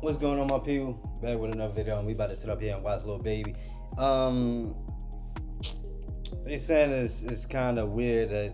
What's going on, my people? Back with another video, and we about to sit up here and watch Lil Baby. They saying it's kind of weird that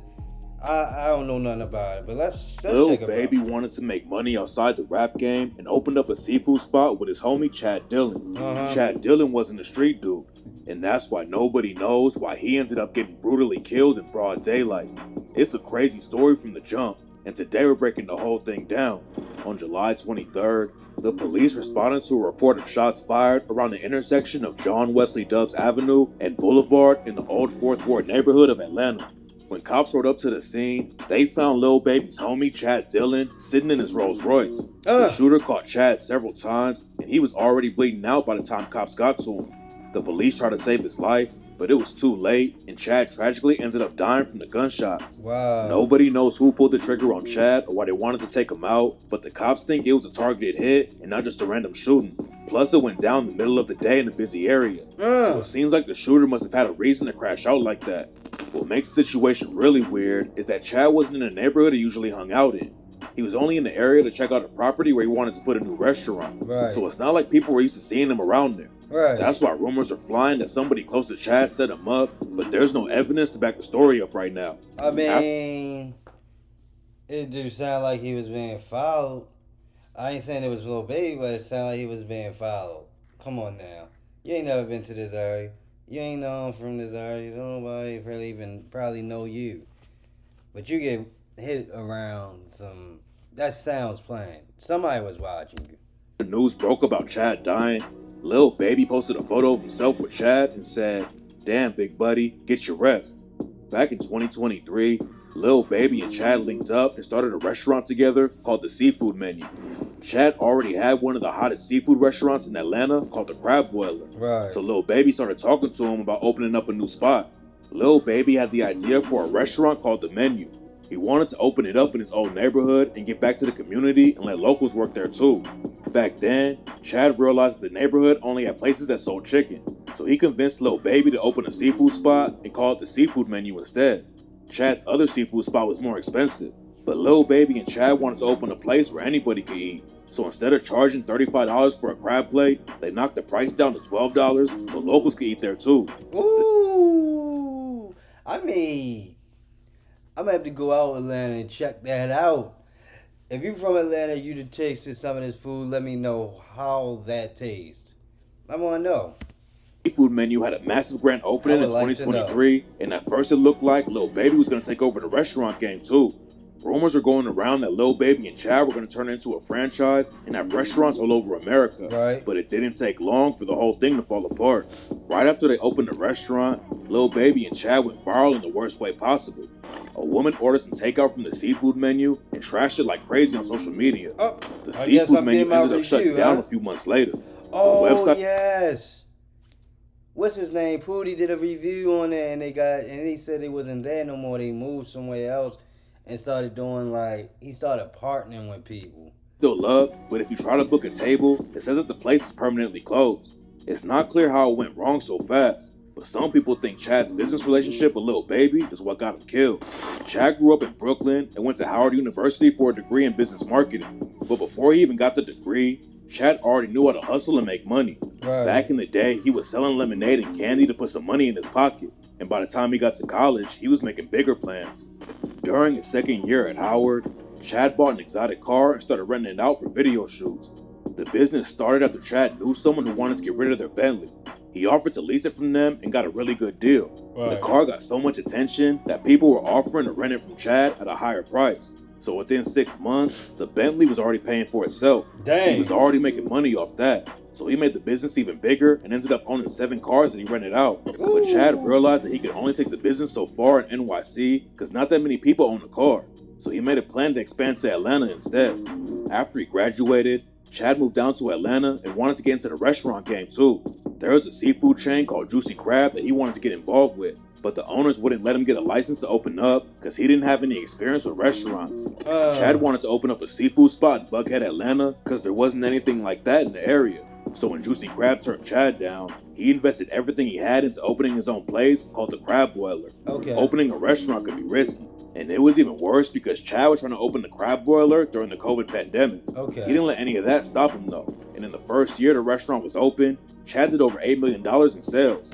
I don't know nothing about it, but let's Lil check it out. Baby wanted to make money outside the rap game and opened up a seafood spot with his homie Chad Dillon. Chad Dillon wasn't a street dude, and that's why nobody knows why he ended up getting brutally killed in broad daylight. It's a crazy story from the jump, and today we're breaking the whole thing down. On July 23rd, the police responded to a report of shots fired around the intersection of John Wesley Dubs Avenue and Boulevard in the Old Fourth Ward neighborhood of Atlanta. When cops rode up to the scene, they found Lil Baby's homie Chad Dillon sitting in his Rolls Royce. The shooter caught Chad several times, and he was already bleeding out by the time cops got to him. The police tried to save his life, but it was too late, and Chad tragically ended up dying from the gunshots. Wow. Nobody knows who pulled the trigger on Chad or why they wanted to take him out, but the cops think it was a targeted hit and not just a random shooting. Plus, it went down in the middle of the day in a busy area. So it seems like the shooter must have had a reason to crash out like that. What makes the situation really weird is that Chad wasn't in the neighborhood he usually hung out in. He was only in the area to check out a property where he wanted to put a new restaurant. Right. So it's not like people were used to seeing him around there. Right. That's why rumors are flying that somebody close to Chad set him up, but there's no evidence to back the story up right now. I mean, it do sound like he was being followed. I ain't saying it was Lil Baby, but it sounded like he was being followed. Come on now. You ain't never been to this area. You ain't known from this area. Nobody really even probably know you. But you get hit around some... That sounds plain. Somebody was watching you. The news broke about Chad dying. Lil Baby posted a photo of himself with Chad and said, "Damn, big buddy, get your rest." Back in 2023, Lil Baby and Chad linked up and started a restaurant together called the Seafood Menu. Chad already had one of the hottest seafood restaurants in Atlanta called the Crab Boiler. Right. So Lil Baby started talking to him about opening up a new spot. Lil Baby had the idea for a restaurant called The Menu. He wanted to open it up in his old neighborhood and give back to the community and let locals work there too. Back then, Chad realized the neighborhood only had places that sold chicken, so he convinced Lil Baby to open a seafood spot and call it the Seafood Menu instead. Chad's other seafood spot was more expensive, but Lil Baby and Chad wanted to open a place where anybody could eat. So instead of charging $35 for a crab plate, they knocked the price down to $12 so locals could eat there too. Ooh, I mean, I'm gonna have to go out Atlanta and check that out. If you from Atlanta, you to tasted some of this food, let me know how that tastes. I wanna know. Seafood Menu had a massive grand opening in 2023, and at first it looked like Lil Baby was gonna take over the restaurant game too. Rumors are going around that Lil Baby and Chad were going to turn it into a franchise and have restaurants all over America. Right. But it didn't take long for the whole thing to fall apart. Right after they opened the restaurant, Lil Baby and Chad went viral in the worst way possible. A woman ordered some takeout from the Seafood Menu and trashed it like crazy on social media. The Seafood Menu ended up shutting down a few months later. Oh, yes. What's his name? Pootie did a review on it, and he said it wasn't there no more. They moved somewhere else and started doing he started partnering with people. Still love, but if you try to book a table, it says that the place is permanently closed. It's not clear how it went wrong so fast, but some people think Chad's business relationship with Lil Baby is what got him killed. Chad grew up in Brooklyn and went to Howard University for a degree in business marketing. But before he even got the degree, Chad already knew how to hustle and make money. Right. Back in the day, he was selling lemonade and candy to put some money in his pocket. And by the time he got to college, he was making bigger plans. During his second year at Howard, Chad bought an exotic car and started renting it out for video shoots. The business started after Chad knew someone who wanted to get rid of their Bentley. He offered to lease it from them and got a really good deal. Right. The car got so much attention that people were offering to rent it from Chad at a higher price. So within 6 months, the Bentley was already paying for itself. Dang. He was already making money off that. So he made the business even bigger and ended up owning 7 cars that he rented out. But Chad realized that he could only take the business so far in NYC because not that many people own a car. So he made a plan to expand to Atlanta instead. After he graduated, Chad moved down to Atlanta and wanted to get into the restaurant game too. There was a seafood chain called Juicy Crab that he wanted to get involved with, but the owners wouldn't let him get a license to open up because he didn't have any experience with restaurants. Chad wanted to open up a seafood spot in Buckhead, Atlanta because there wasn't anything like that in the area. So when Juicy Crab turned Chad down, he invested everything he had into opening his own place called the Crab Boiler. Opening a restaurant could be risky, and it was even worse because Chad was trying to open the Crab Boiler during the COVID pandemic. He didn't let any of that stop him though. and in the first year the restaurant was open, Chad did over $8 million in sales.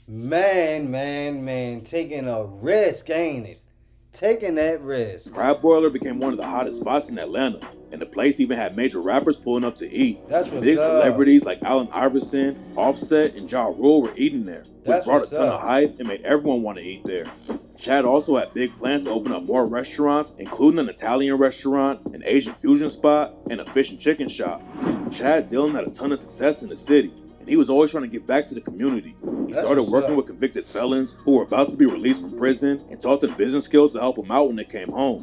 Man, taking a risk, ain't it? Taking that risk. Crab Broiler became one of the hottest spots in Atlanta, and the place even had major rappers pulling up to eat. That's what's Big up. celebrities like Allen Iverson, Offset, and Ja Rule were eating there, which That's brought a what's ton up. of hype and made everyone want to eat there. Chad also had big plans to open up more restaurants, including an Italian restaurant, an Asian fusion spot, and a fish and chicken shop. Chad Dillon had a ton of success in the city, and he was always trying to give back to the community. He That's started what's working up. with convicted felons who were about to be released from prison and taught them business skills to help them out when they came home.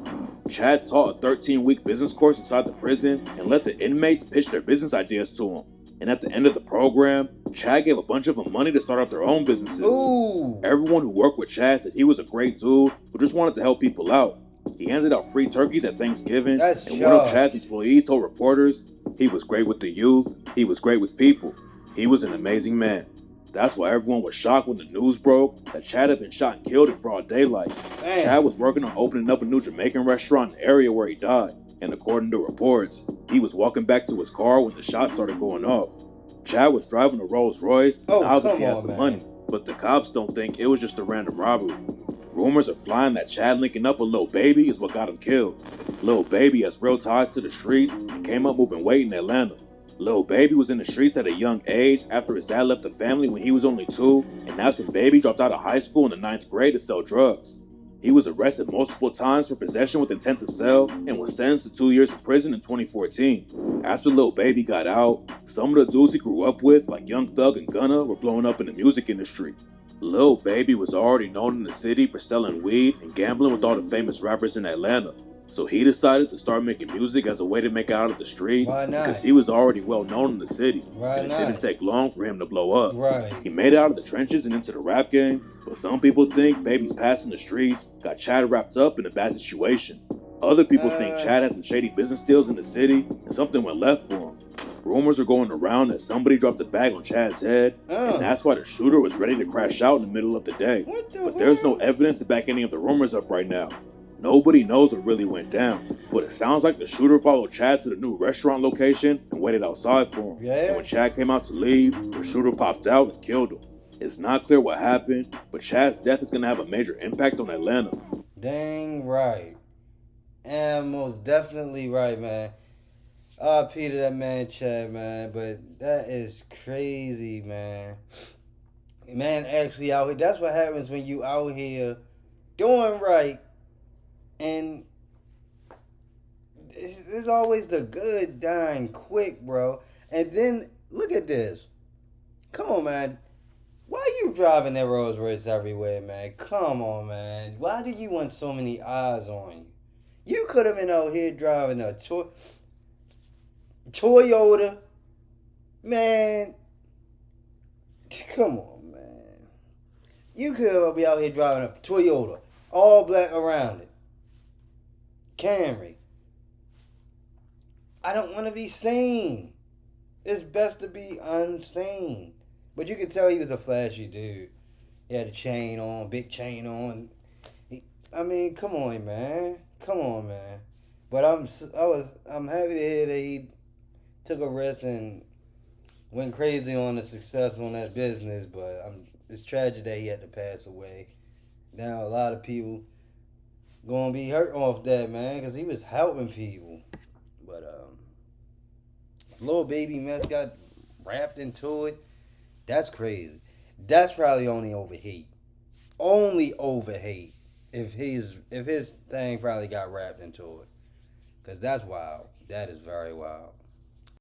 Chad taught a 13-week business course inside the prison and let the inmates pitch their business ideas to him. And at the end of the program, Chad gave a bunch of them money to start up their own businesses. Ooh. Everyone who worked with Chad said he was a great dude who just wanted to help people out. He handed out free turkeys at Thanksgiving, That's and one of sharp. Chad's employees told reporters he was great with the youth, he was great with people, he was an amazing man. That's why everyone was shocked when the news broke that Chad had been shot and killed in broad daylight. Damn. Chad was working on opening up a new Jamaican restaurant in the area where he died, and according to reports, he was walking back to his car when the shots started going off. Chad was driving a Rolls Royce and Oh, obviously come had on, some man. money, but the cops don't think it was just a random robbery. Rumors are flying that Chad linking up with Lil Baby is what got him killed. Lil Baby has real ties to the streets and came up moving weight in Atlanta. Lil Baby was in the streets at a young age after his dad left the family when he was only 2, and that's when Baby dropped out of high school in the 9th grade to sell drugs. He was arrested multiple times for possession with intent to sell and was sentenced to 2 years in prison in 2014. After Lil Baby got out, some of the dudes he grew up with, like Young Thug and Gunna, were blowing up in the music industry. Lil Baby was already known in the city for selling weed and gambling with all the famous rappers in Atlanta. So he decided to start making music as a way to make it out of the streets. Why not? Because he was already well known in the city. Why and it not? didn't take long for him to blow up. Right. He made it out of the trenches and into the rap game, but some people think Baby's past in the streets got Chad wrapped up in a bad situation. Other people think Chad had some shady business deals in the city and something went left for him. Rumors are going around that somebody dropped a bag on Chad's head, and that's why the shooter was ready to crash out in the middle of the day. But there's no evidence to back any of the rumors up right now. Nobody knows what really went down, but it sounds like the shooter followed Chad to the new restaurant location and waited outside for him. Yeah. And when Chad came out to leave, the shooter popped out and killed him. It's not clear what happened, but Chad's death is going to have a major impact on Atlanta. Dang right. And most definitely right, man. R.I.P. to that man, Chad, man. But that is crazy, man. Man, actually out here, that's what happens when you out here doing right. And it's always the good dying quick, bro. And then, look at this. Come on, man. Why you driving that Rolls Royce everywhere, man? Come on, man. Why do you want so many eyes on you? You could have been out here driving a Toyota. Man. Come on, man. You could be out here driving a Toyota. All black around it. Camry. I don't want to be seen. It's best to be unseen. But you could tell he was a flashy dude. He had a chain on, big chain on. I mean, come on, man. Come on, man. But I'm happy to hear that he took a risk and went crazy on the success on that business. But it's tragic that he had to pass away. Now a lot of people gonna be hurt off that, man, because he was helping people. But Lil Baby mess got wrapped into it. That's crazy. That's probably only over hate. Only over hate. If his thing probably got wrapped into it. Because that's wild. That is very wild.